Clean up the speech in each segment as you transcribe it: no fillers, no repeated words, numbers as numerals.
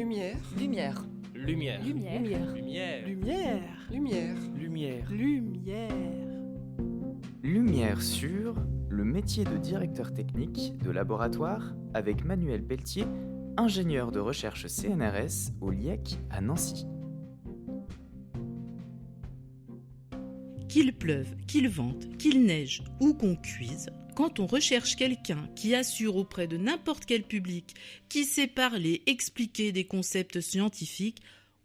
Lumière. Lumière. Lumière. Lumière. Lumière. Lumière. Lumière. Lumière. Lumière. Lumière sur le métier de directeur technique de laboratoire avec Manuel Pelletier, ingénieur de recherche CNRS au LIEC à Nancy. Qu'il pleuve, qu'il vente, qu'il neige ou qu'on cuise, quand on recherche quelqu'un qui assure auprès de n'importe quel public, qui sait parler, expliquer des concepts scientifiques,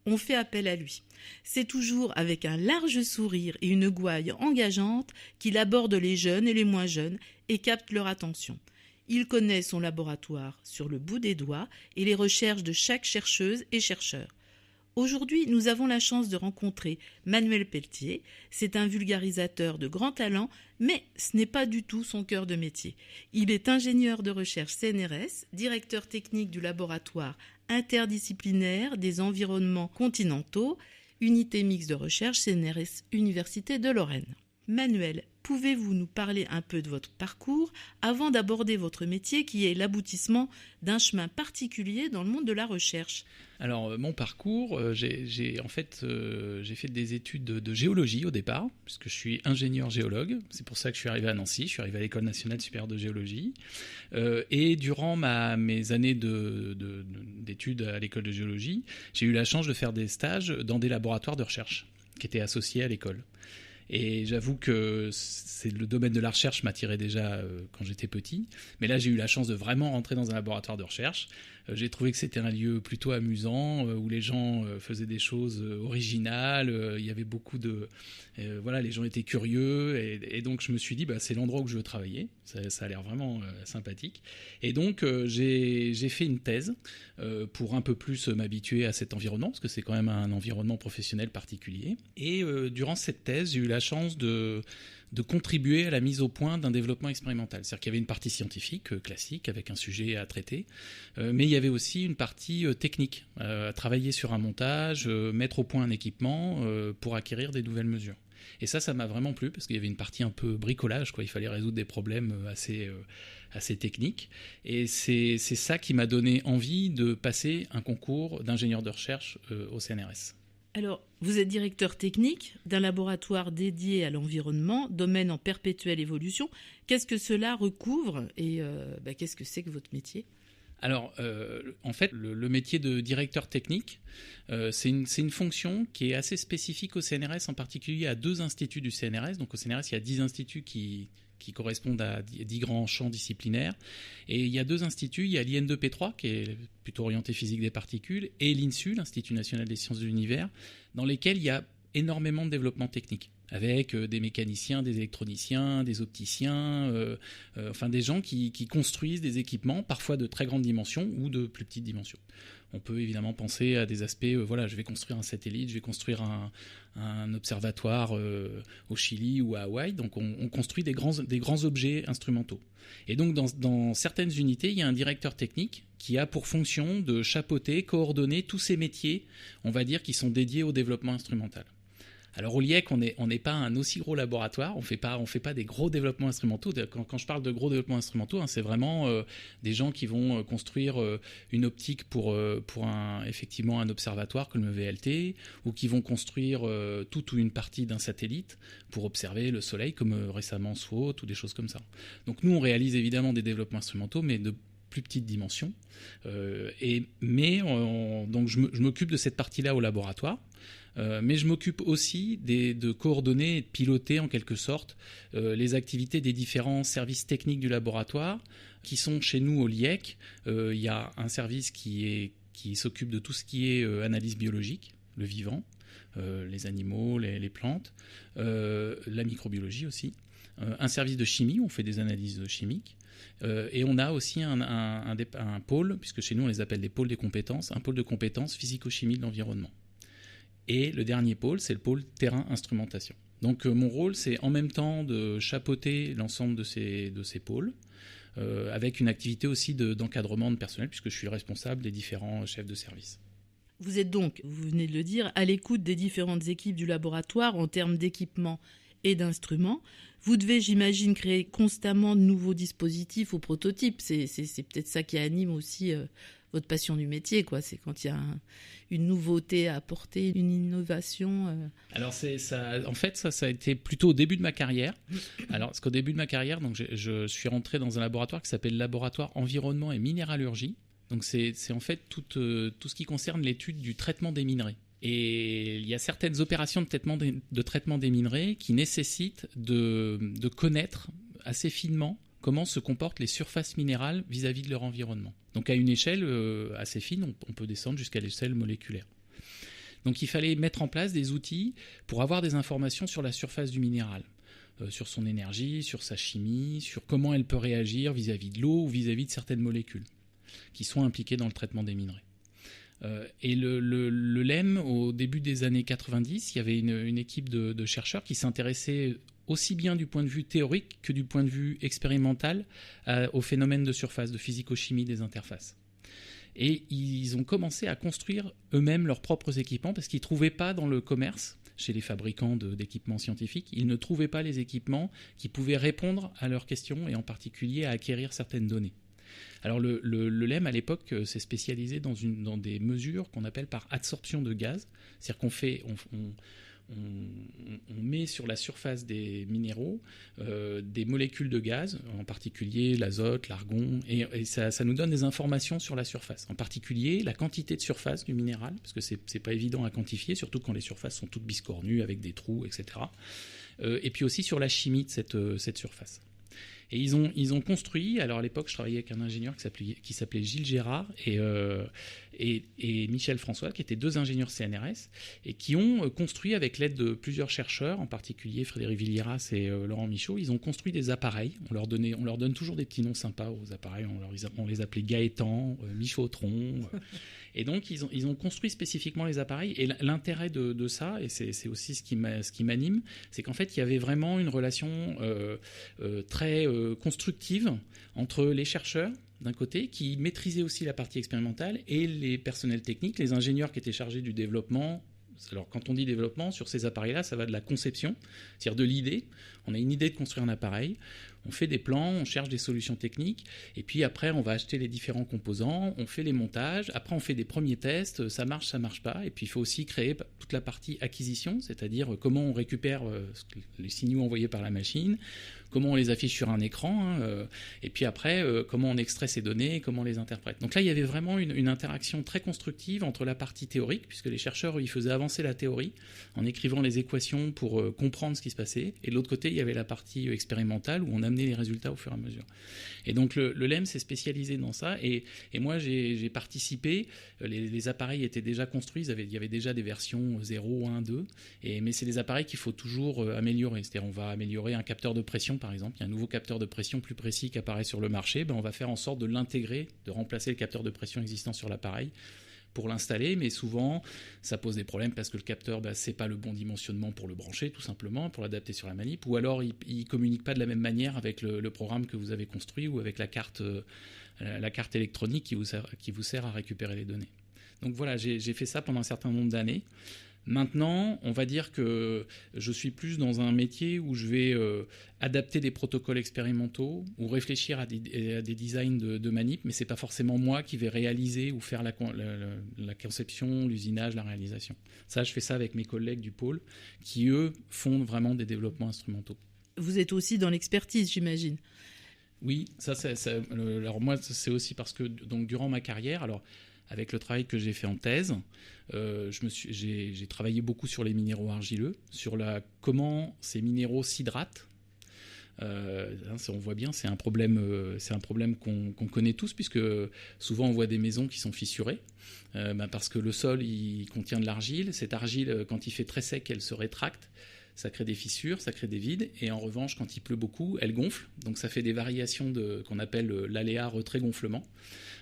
on fait appel à lui. C'est toujours avec un large sourire et une gouaille engageante qu'il aborde les jeunes et les moins jeunes et capte leur attention. Il connaît son laboratoire sur le bout des doigts et les recherches de chaque chercheuse et chercheur. Aujourd'hui, nous avons la chance de rencontrer Manuel Pelletier. C'est un vulgarisateur de grand talent, mais ce n'est pas du tout son cœur de métier. Il est ingénieur de recherche CNRS, directeur technique du laboratoire interdisciplinaire des environnements continentaux, unité mixte de recherche CNRS Université de Lorraine. Manuel, pouvez-vous nous parler un peu de votre parcours avant d'aborder votre métier qui est l'aboutissement d'un chemin particulier dans le monde de la recherche ? Alors, mon parcours, j'ai fait des études de géologie au départ, puisque je suis ingénieur géologue. C'est pour ça que je suis arrivé à Nancy. Je suis arrivé à l'École nationale supérieure de géologie. Et durant mes années d'études à l'École de géologie, j'ai eu la chance de faire des stages dans des laboratoires de recherche qui étaient associés à l'école. Et j'avoue que le domaine de la recherche m'attirait déjà quand j'étais petit. Mais là, j'ai eu la chance de vraiment rentrer dans un laboratoire de recherche. J'ai trouvé que c'était un lieu plutôt amusant, où les gens faisaient des choses originales. Il y avait beaucoup de... les gens étaient curieux. Et donc, je me suis dit, c'est l'endroit où je veux travailler. Ça a l'air vraiment sympathique. Et donc, j'ai fait une thèse pour un peu plus m'habituer à cet environnement, parce que c'est quand même un environnement professionnel particulier. Et durant cette thèse, j'ai eu la chance de contribuer à la mise au point d'un développement expérimental. C'est-à-dire qu'il y avait une partie scientifique classique avec un sujet à traiter, mais il y avait aussi une partie technique, travailler sur un montage, mettre au point un équipement pour acquérir des nouvelles mesures. Et ça m'a vraiment plu parce qu'il y avait une partie un peu bricolage, quoi. Il fallait résoudre des problèmes assez techniques. Et c'est ça qui m'a donné envie de passer un concours d'ingénieur de recherche au CNRS. Alors, vous êtes directeur technique d'un laboratoire dédié à l'environnement, domaine en perpétuelle évolution. Qu'est-ce que cela recouvre et qu'est-ce que c'est que votre métier ? Alors, en fait, le métier de directeur technique, c'est une fonction qui est assez spécifique au CNRS, en particulier à 2 instituts du CNRS. Donc au CNRS, il y a 10 instituts qui correspondent à 10 grands champs disciplinaires. Et il y a 2 instituts, il y a l'IN2P3, qui est plutôt orienté physique des particules, et l'INSU, l'Institut national des sciences de l'univers, dans lesquels il y a énormément de développement technique, avec des mécaniciens, des électroniciens, des opticiens, des gens qui construisent des équipements, parfois de très grande dimension ou de plus petite dimension. On peut évidemment penser à des aspects, je vais construire un satellite, je vais construire un observatoire au Chili ou à Hawaï, donc on construit des grands objets instrumentaux. Et donc dans certaines unités, il y a un directeur technique qui a pour fonction de chapeauter, coordonner tous ces métiers, on va dire, qui sont dédiés au développement instrumental. Alors au LIEC, on n'est pas un aussi gros laboratoire, on fait pas des gros développements instrumentaux. Quand je parle de gros développements instrumentaux, c'est vraiment des gens qui vont construire une optique pour effectivement un observatoire comme le VLT, ou qui vont construire toute ou une partie d'un satellite pour observer le Soleil, comme récemment SWOT ou des choses comme ça. Donc nous, on réalise évidemment des développements instrumentaux, mais de plus petite dimension. Donc je m'occupe de cette partie-là au laboratoire. Mais je m'occupe aussi de coordonner et de piloter en quelque sorte les activités des différents services techniques du laboratoire qui sont chez nous au LIEC. Il y a un service qui s'occupe de tout ce qui est analyse biologique, le vivant, les animaux, les plantes, la microbiologie aussi. Un service de chimie, on fait des analyses chimiques. Et on a aussi un pôle, puisque chez nous on les appelle des pôles des compétences, un pôle de compétences physico-chimie de l'environnement. Et le dernier pôle, c'est le pôle terrain-instrumentation. Donc mon rôle, c'est en même temps de chapeauter l'ensemble de ces pôles, avec une activité aussi d'encadrement de personnel, puisque je suis le responsable des différents chefs de service. Vous êtes donc, vous venez de le dire, à l'écoute des différentes équipes du laboratoire en termes d'équipement et d'instruments. Vous devez, j'imagine, créer constamment de nouveaux dispositifs ou prototypes. C'est peut-être ça qui anime aussi votre passion du métier, quoi. C'est quand il y a une nouveauté à apporter, une innovation. Alors en fait, ça a été plutôt au début de ma carrière. Alors, parce qu'au début de ma carrière, donc je suis rentré dans un laboratoire qui s'appelle le laboratoire environnement et minéralurgie. Donc c'est en fait tout ce qui concerne l'étude du traitement des minerais. Et il y a certaines opérations de traitement des minerais qui nécessitent de connaître assez finement comment se comportent les surfaces minérales vis-à-vis de leur environnement. Donc à une échelle assez fine, on peut descendre jusqu'à l'échelle moléculaire. Donc il fallait mettre en place des outils pour avoir des informations sur la surface du minéral, sur son énergie, sur sa chimie, sur comment elle peut réagir vis-à-vis de l'eau ou vis-à-vis de certaines molécules qui sont impliquées dans le traitement des minerais. Et le LEM, au début des années 90, il y avait une équipe de chercheurs qui s'intéressaient aussi bien du point de vue théorique que du point de vue expérimental aux phénomènes de surface, de physico-chimie des interfaces. Et ils ont commencé à construire eux-mêmes leurs propres équipements parce qu'ils ne trouvaient pas dans le commerce, chez les fabricants d'équipements scientifiques, ils ne trouvaient pas les équipements qui pouvaient répondre à leurs questions et en particulier à acquérir certaines données. Alors le LEM à l'époque s'est spécialisé dans des mesures qu'on appelle par adsorption de gaz, c'est-à-dire on met sur la surface des minéraux des molécules de gaz, en particulier l'azote, l'argon, et ça nous donne des informations sur la surface. En particulier, la quantité de surface du minéral, parce que c'est pas évident à quantifier, surtout quand les surfaces sont toutes biscornues avec des trous, etc. Et puis aussi sur la chimie de cette surface. Et ils ont construit, alors à l'époque je travaillais avec un ingénieur qui s'appelait Gilles Gérard et Michel François, qui étaient deux ingénieurs CNRS, et qui ont construit avec l'aide de plusieurs chercheurs, en particulier Frédéric Villieras et Laurent Michaud, ils ont construit des appareils. On leur donne toujours des petits noms sympas aux appareils, on les appelait Gaëtan, Michautron. Et donc ils ont construit spécifiquement les appareils, et l'intérêt de ça, et c'est aussi ce qui m'anime, c'est qu'en fait il y avait vraiment une relation très constructive entre les chercheurs d'un côté, qui maîtrisaient aussi la partie expérimentale, et les personnels techniques, les ingénieurs qui étaient chargés du développement. Alors quand on dit développement, sur ces appareils-là, ça va de la conception, c'est-à-dire de l'idée. On a une idée de construire un appareil, on fait des plans, on cherche des solutions techniques, et puis après on va acheter les différents composants, on fait les montages, après on fait des premiers tests, ça marche pas, et puis il faut aussi créer toute la partie acquisition, c'est-à-dire comment on récupère les signaux envoyés par la machine, comment on les affiche sur un écran, et puis après comment on extrait ces données, comment on les interprète. Donc là il y avait vraiment une interaction très constructive entre la partie théorique, puisque les chercheurs ils faisaient avancer la théorie en écrivant les équations pour comprendre ce qui se passait, et de l'autre côté il y avait la partie expérimentale où on amenait les résultats au fur et à mesure. Et donc le LEM s'est spécialisé dans ça, et moi j'ai participé, les appareils étaient déjà construits, il y avait déjà des versions 0, 1, 2, mais c'est des appareils qu'il faut toujours améliorer, c'est-à-dire on va améliorer un capteur de pression par exemple, il y a un nouveau capteur de pression plus précis qui apparaît sur le marché, on va faire en sorte de l'intégrer, de remplacer le capteur de pression existant sur l'appareil pour l'installer, mais souvent ça pose des problèmes parce que le capteur c'est pas le bon dimensionnement pour le brancher tout simplement, pour l'adapter sur la manip, ou alors il communique pas de la même manière avec le programme que vous avez construit ou avec la carte électronique qui vous sert à récupérer les données. Donc voilà, j'ai fait ça pendant un certain nombre d'années. Maintenant, on va dire que je suis plus dans un métier où je vais adapter des protocoles expérimentaux ou réfléchir à des designs de manip, mais c'est pas forcément moi qui vais réaliser ou faire la conception, l'usinage, la réalisation. Ça, je fais ça avec mes collègues du pôle qui, eux, font vraiment des développements instrumentaux. Vous êtes aussi dans l'expertise, j'imagine. Oui, alors moi, c'est aussi parce que donc, durant ma carrière, alors avec le travail que j'ai fait en thèse, j'ai travaillé beaucoup sur les minéraux argileux, sur comment ces minéraux s'hydratent. On voit bien, c'est un problème qu'on connaît tous, puisque souvent on voit des maisons qui sont fissurées, parce que le sol il contient de l'argile. Cette argile, quand il fait très sec, elle se rétracte. Ça crée des fissures, ça crée des vides, et en revanche, quand il pleut beaucoup, elle gonfle. Donc ça fait des variations qu'on appelle l'aléa retrait-gonflement.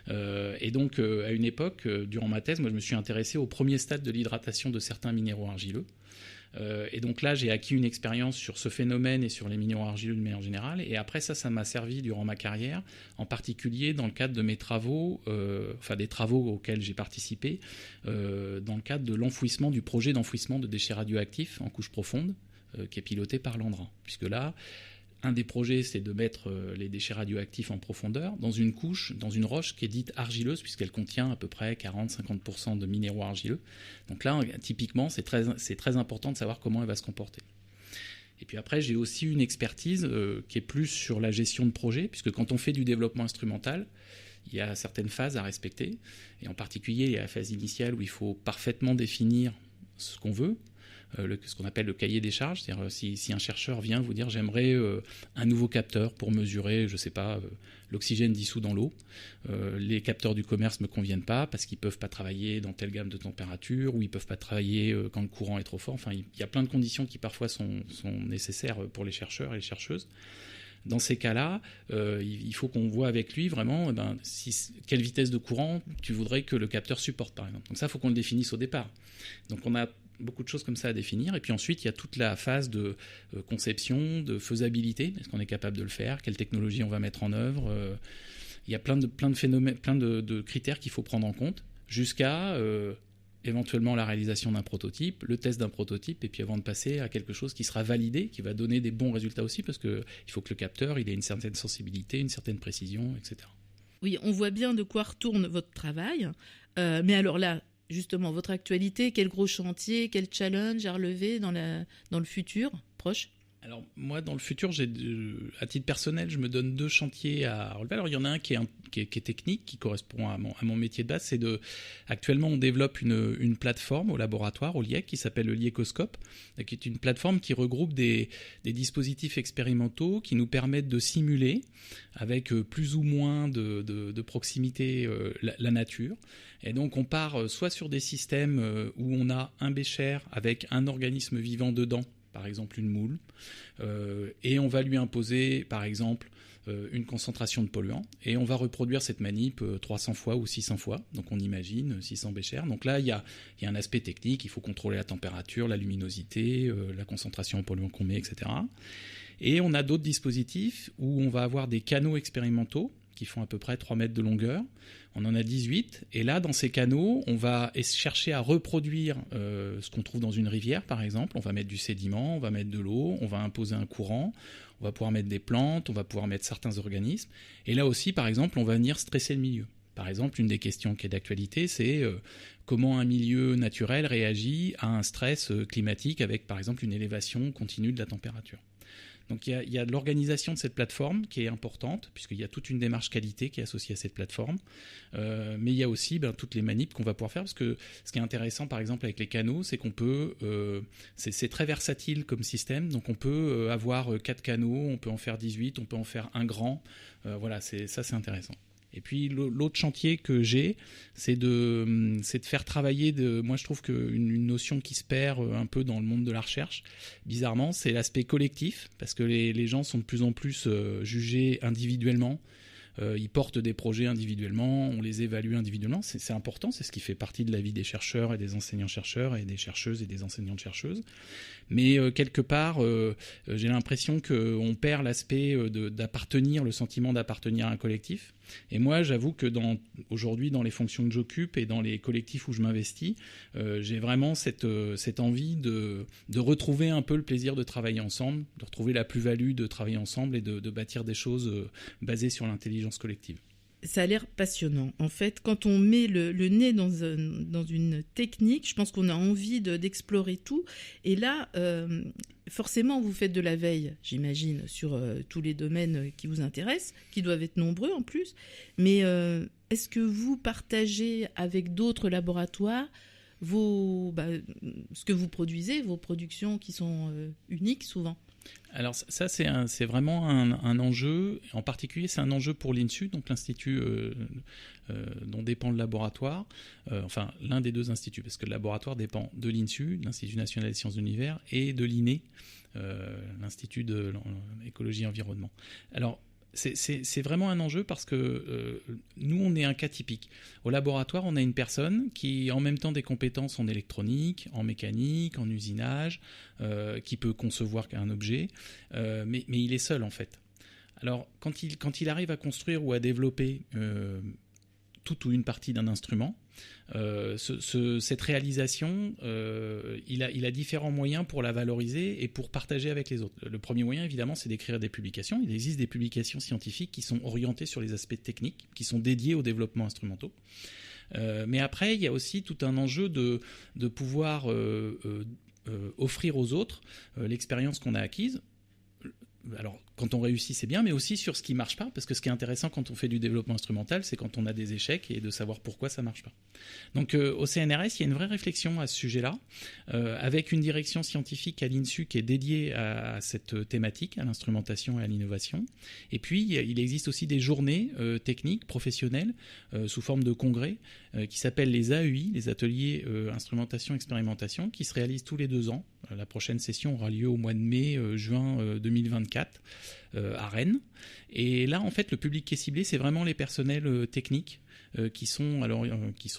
Et donc, à une époque, durant ma thèse, moi, je me suis intéressé au premier stade de l'hydratation de certains minéraux argileux. Et donc là, j'ai acquis une expérience sur ce phénomène et sur les minéraux argileux de manière générale. Et après ça m'a servi durant ma carrière, en particulier dans le cadre de mes travaux, des travaux auxquels j'ai participé, dans le cadre de l'enfouissement, du projet d'enfouissement de déchets radioactifs en couche profonde, qui est piloté par l'ANDRA. Puisque là, un des projets, c'est de mettre les déchets radioactifs en profondeur dans une couche, dans une roche qui est dite argileuse, puisqu'elle contient à peu près 40-50% de minéraux argileux. Donc là, typiquement, c'est très important de savoir comment elle va se comporter. Et puis après, j'ai aussi une expertise qui est plus sur la gestion de projet, puisque quand on fait du développement instrumental, il y a certaines phases à respecter. Et en particulier, il y a la phase initiale où il faut parfaitement définir ce qu'on veut, ce qu'on appelle le cahier des charges. C'est-à-dire si un chercheur vient vous dire j'aimerais un nouveau capteur pour mesurer, je sais pas, l'oxygène dissous dans l'eau. Les capteurs du commerce me conviennent pas parce qu'ils peuvent pas travailler dans telle gamme de température ou ils peuvent pas travailler quand le courant est trop fort. Enfin, il y a plein de conditions qui parfois sont nécessaires pour les chercheurs et les chercheuses. Dans ces cas-là, il faut qu'on voit avec lui vraiment quelle vitesse de courant tu voudrais que le capteur supporte, par exemple. Donc ça, il faut qu'on le définisse au départ. Donc on a beaucoup de choses comme ça à définir. Et puis ensuite, il y a toute la phase de conception, de faisabilité. Est-ce qu'on est capable de le faire? Quelle technologie on va mettre en œuvre? Il y a plein de phénomènes, plein de critères qu'il faut prendre en compte jusqu'à éventuellement la réalisation d'un prototype, le test d'un prototype, et puis avant de passer à quelque chose qui sera validé, qui va donner des bons résultats aussi, parce qu'il faut que le capteur il ait une certaine sensibilité, une certaine précision, etc. Oui, on voit bien de quoi retourne votre travail. Mais alors là, justement, votre actualité, quel gros chantier, quel challenge à relever dans le futur proche? Alors moi, dans le futur, à titre personnel, je me donne 2 chantiers à relever. Alors il y en a un qui est technique, qui correspond à mon métier de base. Actuellement, on développe une plateforme au laboratoire, au LIEC, qui s'appelle le LIECoscope, qui est une plateforme qui regroupe des dispositifs expérimentaux qui nous permettent de simuler, avec plus ou moins de proximité, la nature. Et donc on part soit sur des systèmes où on a un bécher avec un organisme vivant dedans, par exemple une moule, et on va lui imposer, par exemple, une concentration de polluants, et on va reproduire cette manip 300 fois ou 600 fois, donc on imagine 600 béchers. Donc là, il y a un aspect technique, il faut contrôler la température, la luminosité, la concentration en polluants qu'on met, etc. Et on a d'autres dispositifs où on va avoir des canaux expérimentaux qui font à peu près 3 mètres de longueur. On en a 18. Et là, dans ces canaux, on va chercher à reproduire ce qu'on trouve dans une rivière, par exemple. On va mettre du sédiment, on va mettre de l'eau, on va imposer un courant, on va pouvoir mettre des plantes, on va pouvoir mettre certains organismes. Et là aussi, par exemple, on va venir stresser le milieu. Par exemple, une des questions qui est d'actualité, c'est comment un milieu naturel réagit à un stress climatique avec, par exemple, une élévation continue de la température. Donc il y a de l'organisation de cette plateforme qui est importante, puisqu'il y a toute une démarche qualité qui est associée à cette plateforme. Mais il y a aussi toutes les manips qu'on va pouvoir faire, parce que ce qui est intéressant, par exemple, avec les canaux, c'est qu'on peut... c'est très versatile comme système, donc on peut avoir 4 canaux, on peut en faire 18, on peut en faire un grand. Voilà, c'est intéressant. Et puis l'autre chantier que j'ai, c'est de faire travailler, moi je trouve qu'une notion qui se perd un peu dans le monde de la recherche, bizarrement, c'est l'aspect collectif, parce que les gens sont de plus en plus jugés individuellement. Ils portent des projets individuellement, on les évalue individuellement, c'est important, c'est ce qui fait partie de la vie des chercheurs et des enseignants-chercheurs et des chercheuses et des enseignantes-chercheuses. Mais quelque part, j'ai l'impression qu'on perd l'aspect d'appartenir, le sentiment d'appartenir à un collectif. Et moi, j'avoue que aujourd'hui, dans les fonctions que j'occupe et dans les collectifs où je m'investis, j'ai vraiment cette envie de retrouver un peu le plaisir de travailler ensemble, de retrouver la plus-value de travailler ensemble et de bâtir des choses basées sur l'intelligence collective. Ça a l'air passionnant. En fait, quand on met le nez dans une technique, je pense qu'on a envie d'explorer tout. Et là, forcément, vous faites de la veille, j'imagine, sur tous les domaines qui vous intéressent, qui doivent être nombreux en plus. Mais est-ce que vous partagez avec d'autres laboratoires ce que vous produisez, vos productions qui sont uniques souvent ? Alors ça, c'est vraiment un enjeu. En particulier, c'est un enjeu pour l'INSU, donc l'institut dont dépend le laboratoire. Enfin, l'un des 2 instituts, parce que le laboratoire dépend de l'INSU, l'Institut national des sciences de l'univers, et de l'INE, l'Institut de l'écologie et environnement. Alors, c'est vraiment un enjeu parce que nous, on est un cas typique. Au laboratoire, on a une personne qui a en même temps des compétences en électronique, en mécanique, en usinage, qui peut concevoir un objet, mais il est seul en fait. Alors, quand il arrive à construire ou à développer toute ou une partie d'un instrument, Cette réalisation, il a différents moyens pour la valoriser et pour partager avec les autres. Le premier moyen, évidemment, c'est d'écrire des publications. Il existe des publications scientifiques qui sont orientées sur les aspects techniques, qui sont dédiées au développement instrumentaux. Mais après, il y a aussi tout un enjeu de pouvoir offrir aux autres l'expérience qu'on a acquise. Alors, quand on réussit, c'est bien, mais aussi sur ce qui ne marche pas, parce que ce qui est intéressant quand on fait du développement instrumental, c'est quand on a des échecs et de savoir pourquoi ça ne marche pas. Donc, au CNRS, il y a une vraie réflexion à ce sujet-là, avec une direction scientifique à l'INSU qui est dédiée à cette thématique, à l'instrumentation et à l'innovation. Et puis, il existe aussi des journées techniques, professionnelles, sous forme de congrès, qui s'appellent les AEI, les ateliers instrumentation expérimentation, qui se réalisent tous les 2 ans. La prochaine session aura lieu au mois de mai-juin 2024 à Rennes. Et là, en fait, le public qui est ciblé, c'est vraiment les personnels techniques qui sont,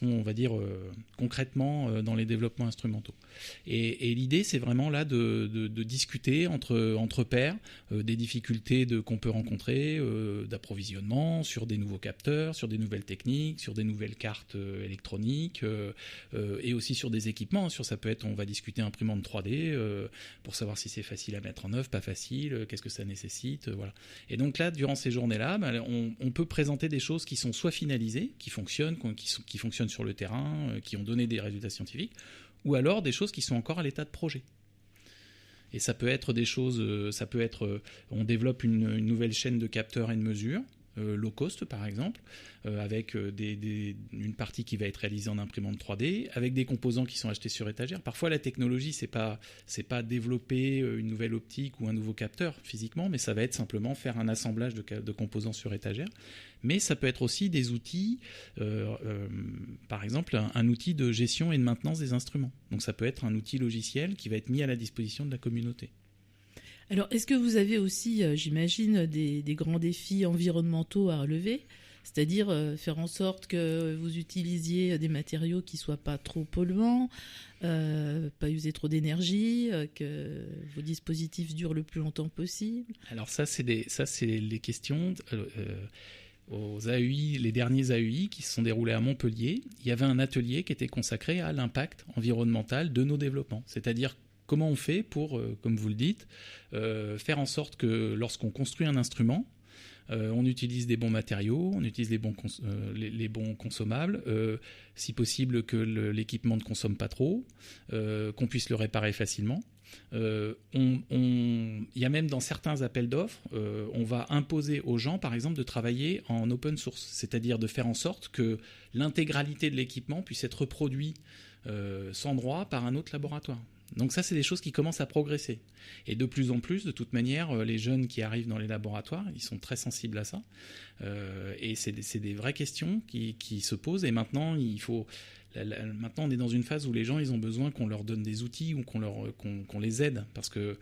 on va dire, concrètement dans les développements instrumentaux. Et l'idée, c'est vraiment là de discuter entre pairs des difficultés qu'on peut rencontrer d'approvisionnement sur des nouveaux capteurs, sur des nouvelles techniques, sur des nouvelles cartes électroniques et aussi sur des équipements. Ça peut être, on va discuter imprimante 3D pour savoir si c'est facile à mettre en œuvre, pas facile, qu'est-ce que ça nécessite, voilà. Et donc là, durant ces journées-là, on peut présenter des choses qui sont soit finalisées, qui fonctionnent sur le terrain, qui ont donné des résultats scientifiques, ou alors des choses qui sont encore à l'état de projet. Et ça peut être des choses, on développe une nouvelle chaîne de capteurs et de mesures, low cost par exemple, avec une partie qui va être réalisée en imprimante 3D, avec des composants qui sont achetés sur étagère. Parfois la technologie, c'est pas développer une nouvelle optique ou un nouveau capteur physiquement, mais ça va être simplement faire un assemblage de composants sur étagère. Mais ça peut être aussi des outils, par exemple un outil de gestion et de maintenance des instruments. Donc ça peut être un outil logiciel qui va être mis à la disposition de la communauté. Alors, est-ce que vous avez aussi, j'imagine, des grands défis environnementaux à relever ? C'est-à-dire faire en sorte que vous utilisiez des matériaux qui ne soient pas trop polluants, pas user trop d'énergie, que vos dispositifs durent le plus longtemps possible. Alors ça, c'est les questions... aux AEI, les derniers AEI qui se sont déroulés à Montpellier, il y avait un atelier qui était consacré à l'impact environnemental de nos développements. C'est-à-dire comment on fait pour, comme vous le dites, faire en sorte que lorsqu'on construit un instrument, on utilise des bons matériaux, on utilise les bons consommables, si possible que l'équipement ne consomme pas trop, qu'on puisse le réparer facilement. Il y a même dans certains appels d'offres, on va imposer aux gens, par exemple, de travailler en open source, c'est-à-dire de faire en sorte que l'intégralité de l'équipement puisse être reproduit sans droit par un autre laboratoire. Donc ça, c'est des choses qui commencent à progresser. Et de plus en plus, de toute manière, les jeunes qui arrivent dans les laboratoires, ils sont très sensibles à ça. Et c'est des vraies questions qui se posent. Et maintenant, maintenant, on est dans une phase où les gens, ils ont besoin qu'on leur donne des outils ou qu'on les aide. Parce que,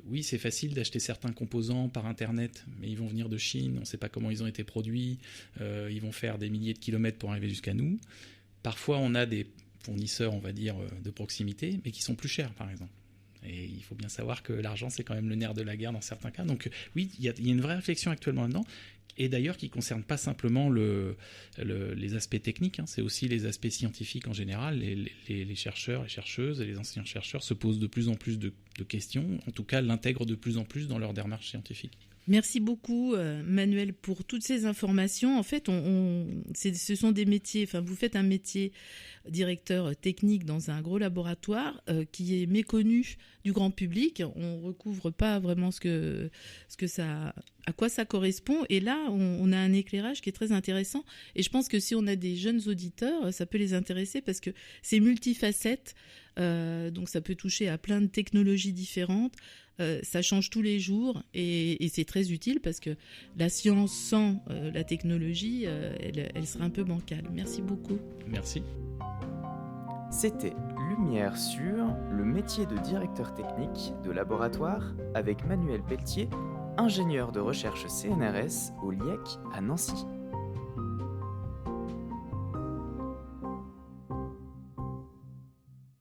oui, c'est facile d'acheter certains composants par Internet, mais ils vont venir de Chine, on ne sait pas comment ils ont été produits, ils vont faire des milliers de kilomètres pour arriver jusqu'à nous. Parfois, on a des fournisseurs, on va dire, de proximité, mais qui sont plus chers, par exemple. Et il faut bien savoir que l'argent, c'est quand même le nerf de la guerre dans certains cas. Donc oui, il y a une vraie réflexion actuellement là-dedans, et d'ailleurs qui ne concerne pas simplement les aspects techniques, hein, c'est aussi les aspects scientifiques en général. Les chercheurs, les chercheuses et les anciens chercheurs se posent de plus en plus de questions, en tout cas l'intègrent de plus en plus dans leur démarche scientifique. Merci beaucoup Manuel pour toutes ces informations. En fait, ce sont des métiers, vous faites un métier directeur technique dans un gros laboratoire qui est méconnu du grand public. On ne recouvre pas vraiment à quoi ça correspond. Et là, on a un éclairage qui est très intéressant. Et je pense que si on a des jeunes auditeurs, ça peut les intéresser parce que c'est multifacette. Donc ça peut toucher à plein de technologies différentes. Ça change tous les jours et c'est très utile parce que la science sans la technologie, elle serait un peu bancale. Merci beaucoup. Merci. C'était Lumière sur le métier de directeur technique de laboratoire avec Manuel Pelletier, ingénieur de recherche CNRS au LIEC à Nancy.